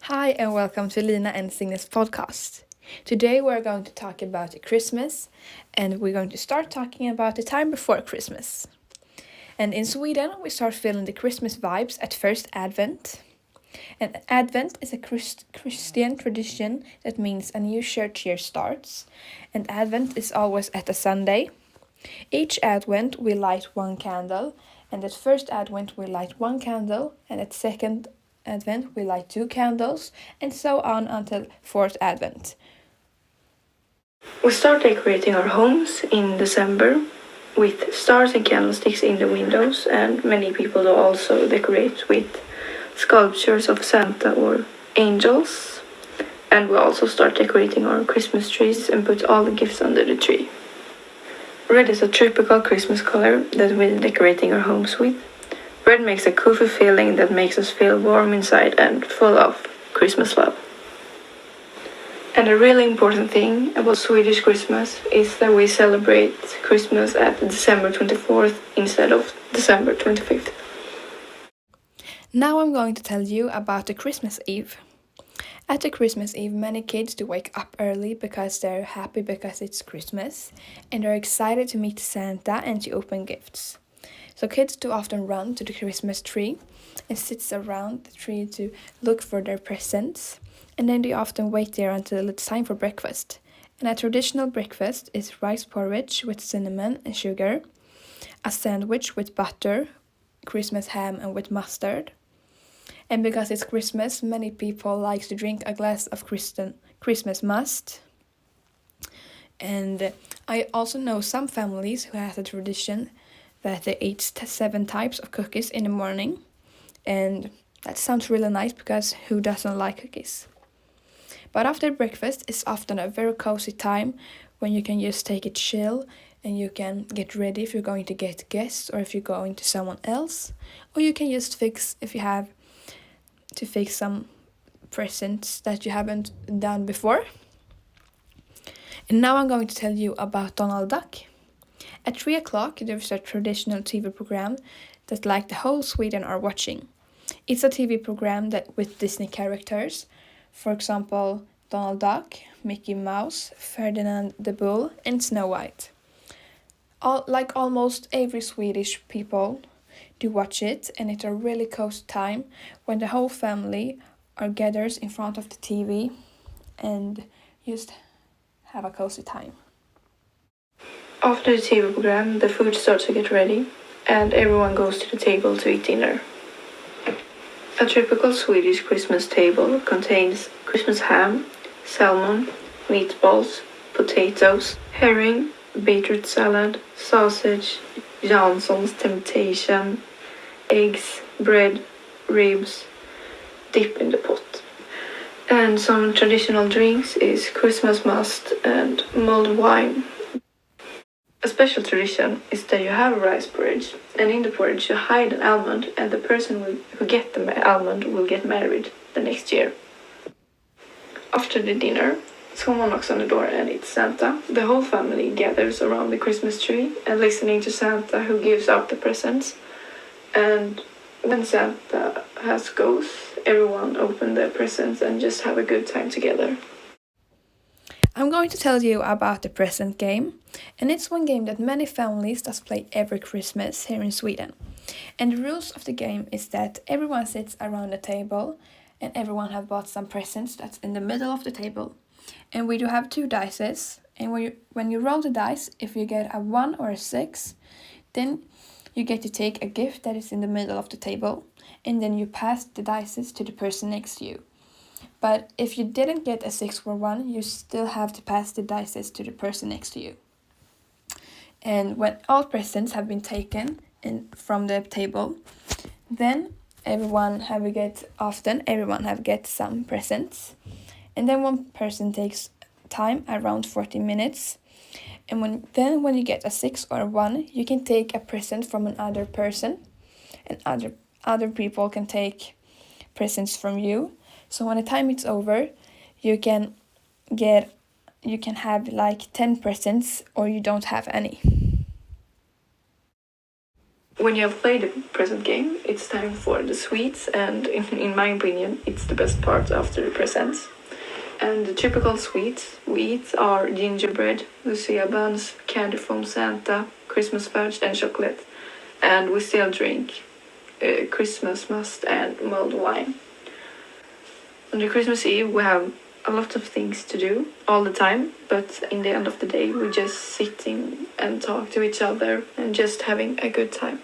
Hi and welcome to Lina and Signe's podcast. Today we're going to talk about Christmas and we're going to start talking about the time before Christmas. And in Sweden we start feeling the Christmas vibes at first Advent. And Advent is a Christian tradition that means a new church year starts. And Advent is always at a Sunday. Each Advent we light one candle, and at first Advent we light one candle, and at second Advent we light two candles, and so on until fourth Advent. We start decorating our homes in December with stars and candlesticks in the windows, and many people do also decorate with sculptures of Santa or angels. And we also start decorating our Christmas trees and put all the gifts under the tree. Red is a tropical Christmas color that we're decorating our homes with. Red makes a comfy feeling that makes us feel warm inside and full of Christmas love. And a really important thing about Swedish Christmas is that we celebrate Christmas at December 24th instead of December 25th. Now I'm going to tell you about the Christmas Eve. At the Christmas Eve, many kids do wake up early because they're happy because it's Christmas and they're excited to meet Santa and to open gifts. So kids do often run to the Christmas tree and sits around the tree to look for their presents, and then they often wait there until it's time for breakfast. And a traditional breakfast is rice porridge with cinnamon and sugar, a sandwich with butter, Christmas ham and with mustard. And because it's Christmas, many people like to drink a glass of Christmas must. And I also know some families who have a tradition that they eat 7 types of cookies in the morning. And that sounds really nice because who doesn't like cookies? But after breakfast, it's often a very cozy time when you can just take it chill and you can get ready if you're going to get guests or if you're going to someone else. Or you can just fix if you have to fix some presents that you haven't done before. And now I'm going to tell you about Donald Duck. At 3 o'clock there's a traditional TV program that like the whole Sweden are watching. It's a TV program that with Disney characters, for example Donald Duck, Mickey Mouse, Ferdinand the Bull and Snow White. Like almost every Swedish people do watch it, and it's a really cozy time when the whole family are gathered in front of the TV and just have a cozy time. After the TV program, the food starts to get ready and everyone goes to the table to eat dinner. A typical Swedish Christmas table contains Christmas ham, salmon, meatballs, potatoes, herring, beetroot salad, sausage, Jansson's temptation, eggs, bread, ribs, dip in the pot. And some traditional drinks is Christmas must and mulled wine. A special tradition is that you have a rice porridge, and in the porridge you hide an almond, and the person who gets the almond will get married the next year. After the dinner, someone knocks on the door and it's Santa. The whole family gathers around the Christmas tree and listening to Santa who gives out the presents. And when Santa goes, everyone open their presents and just have a good time together. I'm going to tell you about the present game, and it's one game that many families does play every Christmas here in Sweden. And the rules of the game is that everyone sits around the table and everyone have bought some presents that's in the middle of the table. And we do have 2 dices, and when you roll the dice, if you get a 1 or a 6, then you get to take a gift that is in the middle of the table, and then you pass the dices to the person next to you. But if you didn't get a 6 or 1, you still have to pass the dices to the person next to you. And when all presents have been taken from the table, then everyone have get some presents. And then one person takes time around 40 minutes. And when you get a 6 or a 1, you can take a present from another person, and other people can take presents from you. So when the time is over, you can have like 10 presents or you don't have any. When you have played the present game, it's time for the sweets, and in my opinion, it's the best part after the presents. And the typical sweets we eat are gingerbread, Lucia buns, candy from Santa, Christmas fudge, and chocolate. And we still drink Christmas must and mulled wine. On the Christmas Eve, we have a lot of things to do all the time, but in the end of the day, we're just sitting and talk to each other and just having a good time.